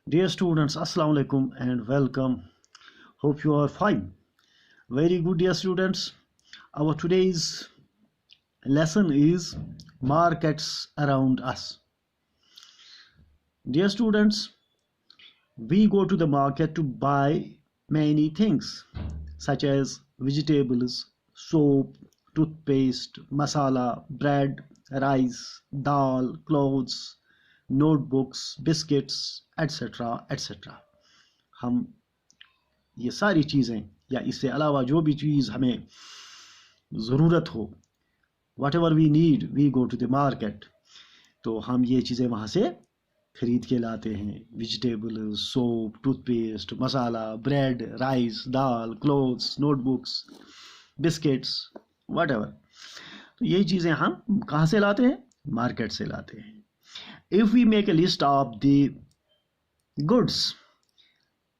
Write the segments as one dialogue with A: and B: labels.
A: Dear students, Assalamu alaikum and welcome. Hope you are fine. Very good, dear students. Our today's lesson is markets around us. Dear students, we go to the market to buy many things such as vegetables, soap, toothpaste, masala, bread, rice, dal, clothes, notebooks, biscuits, etc. etc. हम ये सारी चीज़ें या इससे अलावा जो भी चीज़ हमें ज़रूरत हो, whatever we need we go to the market, तो हम ये चीज़ें वहाँ से खरीद के लाते हैं। Vegetables, soap, toothpaste, masala, bread, rice, dal, clothes, notebooks, biscuits, what ever. तो यही चीज़ें हम कहाँ से लाते हैं? मार्केट से लाते हैं। If we make a list of the goods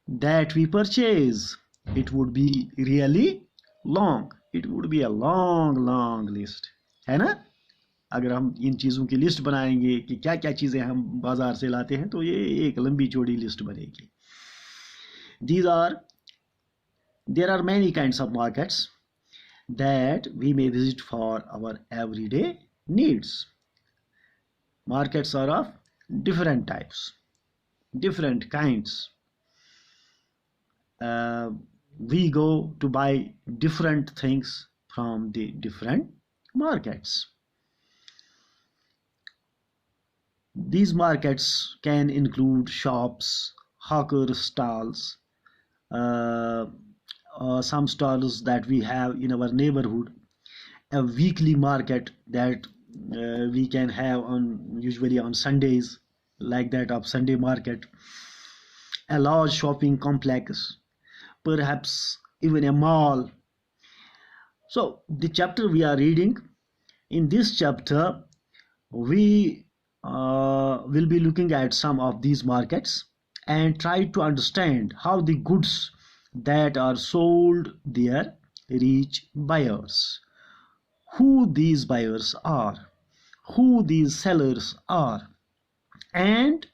A: that we purchase, it would be really long. It would be a long list, है ना? अगर हम इन चीज़ों की लिस्ट बनाएंगे कि क्या क्या चीज़ें हम बाजार से लाते हैं, तो ये एक लंबी चौड़ी लिस्ट बनेगी। There are many kinds of markets that we may visit for our everyday needs. Markets are of different types, different kinds. We go to buy different things from the different markets. These markets can include shops, hawker stalls, some stalls that we have in our neighborhood, a weekly market that we can have usually on Sundays, like that of Sunday market, a large shopping complex, perhaps even a mall. So the chapter we are reading, in this chapter we will be looking at some of these markets and try to understand how the goods that are sold there reach buyers, who these buyers are, who these sellers are, and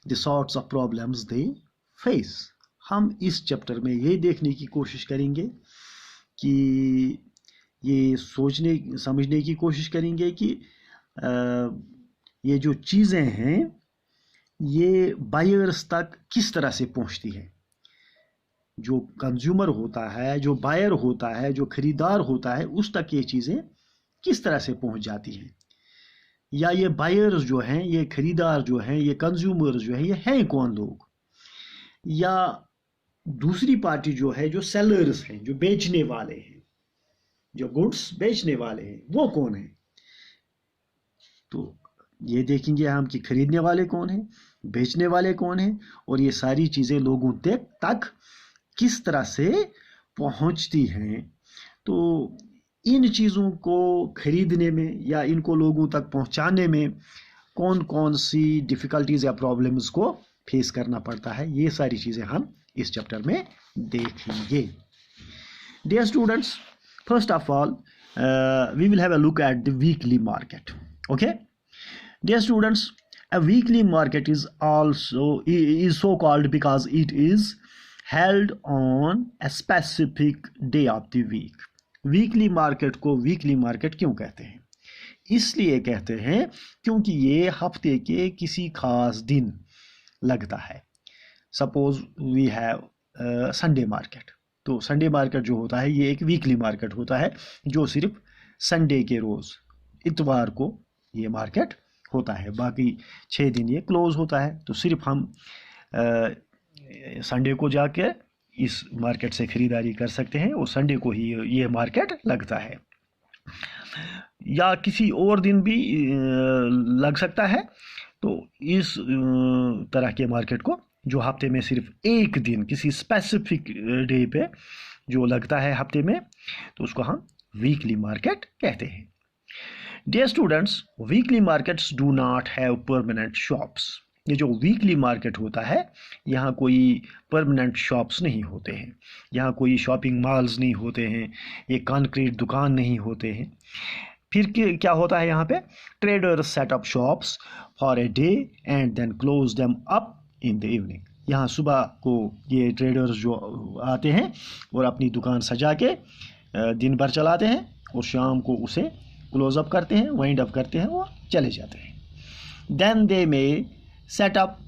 A: the sorts of problems they face. हम इस chapter में ये देखने की कोशिश करेंगे कि ये सोचने समझने की कोशिश करेंगे कि ये जो चीज़ें हैं ये बायर्स तक किस तरह से पहुंचती है। जो कंज्यूमर होता है, जो बायर होता है, जो खरीदार होता है, उस तक ये चीज़ें किस तरह से पहुंच जाती हैं, या ये बायर्स जो हैं, ये खरीदार जो हैं, ये कंज्यूमर जो हैं, ये हैं कौन लोग, या दूसरी पार्टी जो है, जो सेलर्स हैं, जो बेचने वाले हैं, जो गुड्स बेचने वाले हैं, वो कौन है। तो ये देखेंगे हम कि खरीदने वाले कौन हैं, बेचने वाले कौन हैं, और ये सारी चीज़ें लोगों तक किस तरह से पहुंचती हैं। तो इन चीज़ों को खरीदने में या इनको लोगों तक पहुंचाने में कौन कौन सी डिफ़िकल्टीज़ या प्रॉब्लम्स को फेस करना पड़ता है, ये सारी चीज़ें हम इस चैप्टर में देखेंगे। Dear students, first of all we will have a look at the weekly market. Okay, dear students, a weekly market is so called because it is held on a specific day of the week. Weekly market को weekly market क्यों कहते हैं? इसलिए कहते हैं क्योंकि ये हफ्ते के किसी खास दिन लगता है। Suppose we have Sunday market, तो संडे मार्केट जो होता है ये एक वीकली मार्केट होता है, जो सिर्फ संडे के रोज़, इतवार को ये मार्केट होता है। बाकी 6 दिन ये क्लोज होता है। तो सिर्फ हम संडे को जाके इस मार्केट से ख़रीदारी कर सकते हैं और संडे को ही ये मार्केट लगता है, या किसी और दिन भी लग सकता है। तो इस तरह के मार्केट को जो हफ्ते में सिर्फ एक दिन किसी स्पेसिफिक डे पे जो लगता है हफ्ते में, तो उसको हम वीकली मार्केट कहते हैं। Dear students, weekly markets do not have permanent shops. ये जो वीकली मार्केट होता है, यहाँ कोई परमानेंट शॉप्स नहीं होते हैं, यहाँ कोई शॉपिंग मॉल्स नहीं होते हैं, ये कॉन्क्रीट दुकान नहीं होते हैं। फिर क्या होता है यहाँ पे? Traders set up shops for a day and then close them up in the evening. यहाँ सुबह को ये ट्रेडर्स जो आते हैं और अपनी दुकान सजा के दिन भर चलाते हैं और शाम को उसे क्लोज अप करते हैं, वाइंड अप करते हैं और चले जाते हैं. Then they may set up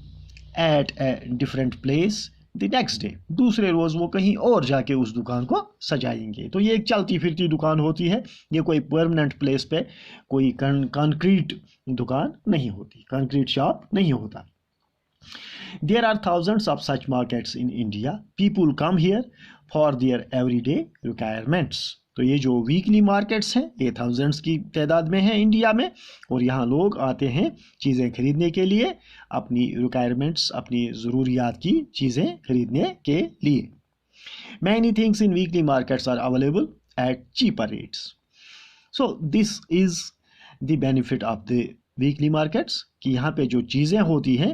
A: at a different place the next day. दूसरे रोज़ वो कहीं और जाके उस दुकान को सजाएंगे. तो ये एक चलती फिरती दुकान होती है, ये कोई परमानेंट प्लेस पे कोई कंक्रीट दुकान नहीं होती, कंक्रीट शॉप नहीं होता. There are thousands of such markets in India. People come here for their everyday requirements. तो ये जो वीकली मार्केट्स हैं ये थाउजेंड्स की तादाद में है इंडिया में, और यहाँ लोग आते हैं चीज़ें खरीदने के लिए, अपनी रिक्वायरमेंट्स, अपनी ज़रूरियात की चीज़ें खरीदने के लिए. Many things in weekly markets are available at cheaper rates. So this is the benefit of the weekly markets कि यहाँ पे जो चीज़ें होती हैं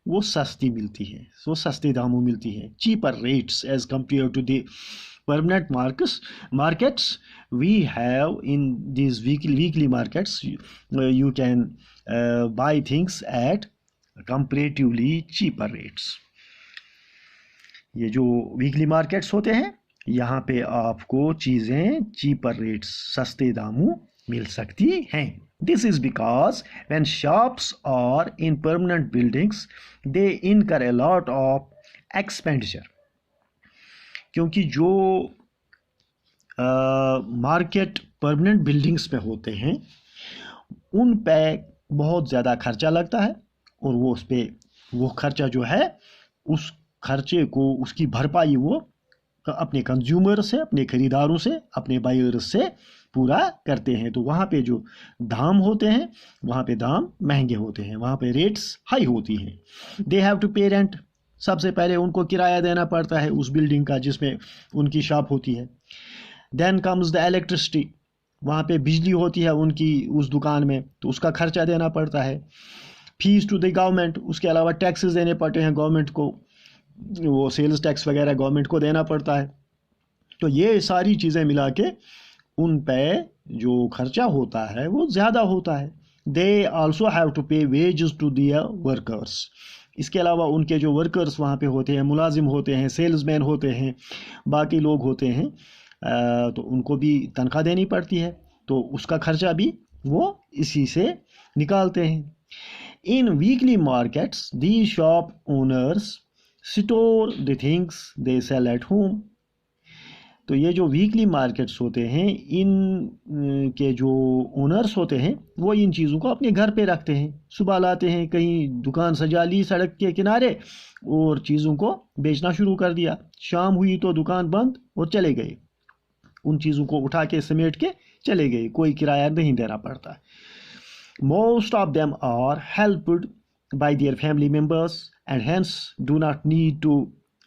A: वो सस्ती मिलती है, वो सस्ते दामों मिलती है. Cheaper rates as compared to the permanent markets we have in these weekly markets. You can buy things at comparatively cheaper rates. ये जो वीकली मार्केट्स होते हैं यहाँ पे आपको चीज़ें चीपर रेट्स, सस्ते दामों मिल सकती हैं. This is because when shops are in permanent buildings they incur a lot of expenditure. क्योंकि जो मार्केट परमानेंट बिल्डिंग्स पे होते हैं उन पे बहुत ज़्यादा खर्चा लगता है, और वो उस पे वो खर्चा जो है उस खर्चे को, उसकी भरपाई वो अपने कंज्यूमर से, अपने ख़रीदारों से, अपने बायर्स से पूरा करते हैं. तो वहाँ पे जो दाम होते हैं वहाँ पे दाम महंगे होते हैं, वहाँ पे रेट्स हाई होती हैं. दे हैव टू पे रेंट. सबसे पहले उनको किराया देना पड़ता है उस बिल्डिंग का जिसमें उनकी शॉप होती है. Then comes the electricity. वहाँ पे बिजली होती है उनकी उस दुकान में, तो उसका खर्चा देना पड़ता है. Fees to the government. उसके अलावा टैक्सेस देने पड़ते हैं गवर्नमेंट को, वो सेल्स टैक्स वगैरह गवर्नमेंट को देना पड़ता है. तो ये सारी चीज़ें मिला के उन पे जो खर्चा होता है वो ज़्यादा होता है. दे आल्सो हैव टू पे वेजेस टू दियर वर्कर्स. इसके अलावा उनके जो वर्कर्स वहाँ पे होते हैं, मुलाजिम होते हैं, सेल्समैन होते हैं, बाकी लोग होते हैं, तो उनको भी तनख्वाह देनी पड़ती है, तो उसका खर्चा भी वो इसी से निकालते हैं. In weekly markets the shop owners store the things they sell at home. तो ये जो वीकली मार्केट्स होते हैं इन के जो ओनर्स होते हैं वो इन चीज़ों को अपने घर पे रखते हैं. सुबह लाते हैं, कहीं दुकान सजा ली सड़क के किनारे और चीज़ों को बेचना शुरू कर दिया. शाम हुई तो दुकान बंद और चले गए, उन चीज़ों को उठा के समेट के चले गए, कोई किराया नहीं देना पड़ता. Most of them are helped by their family members and hence do not need to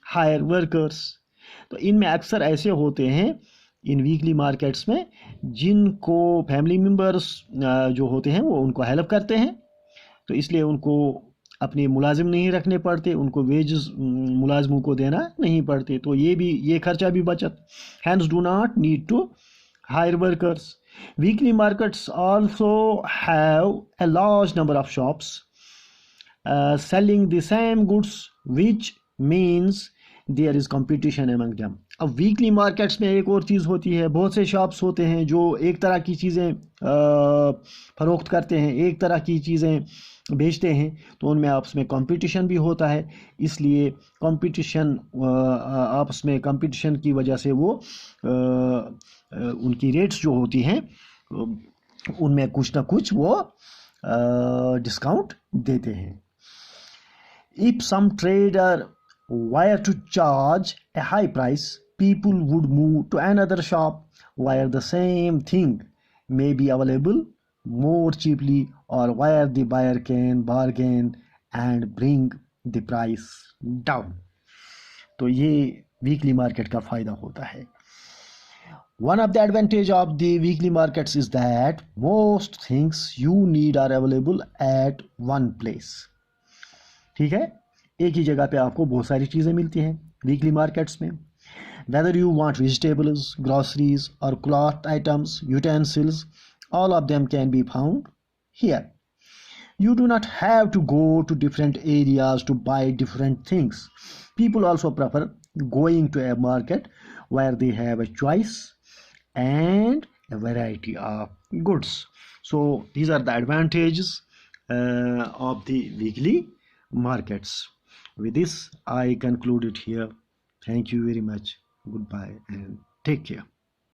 A: hire workers. तो इनमें अक्सर ऐसे होते हैं इन वीकली मार्केट्स में जिनको फैमिली मेम्बर्स जो होते हैं वो उनको हेल्प करते हैं, तो इसलिए उनको अपने मुलाजिम नहीं रखने पड़ते, उनको वेजेस मुलाजिमों को देना नहीं पड़ते. तो ये खर्चा भी बचत. Hence do not need to hire workers. Weekly markets also have a large number of shops selling the same goods, which means there is competition among them. अब वीकली मार्केट्स में एक और चीज़ होती है, बहुत से शॉप्स होते हैं जो एक तरह की चीज़ें फरोख्त करते हैं, एक तरह की चीज़ें बेचते हैं, तो उनमें आपस में कंपटीशन भी होता है. इसलिए कंपटीशन आपस में कंपटीशन की वजह से वो उनकी रेट्स जो होती हैं उनमें कुछ ना कुछ वो डिस्काउंट देते हैं. If some trader were to charge a high price, people would move to another shop where the same thing may be available more cheaply, or where the buyer can bargain and bring the price down. तो ये weekly market का फ़ायदा होता है. One of the advantage of the weekly markets is that most things you need are available at one place. ठीक है, एक ही जगह पे आपको बहुत सारी चीज़ें मिलती हैं वीकली मार्केट्स में. Whether you want vegetables, groceries or cloth items, utensils, all of them can be found here. You do not have to go to different areas to buy different things. People also prefer going to a market where they have a choice and a variety of goods. So these are the advantages of the weekly markets. With this, I conclude it here. Thank you very much. Goodbye and take care.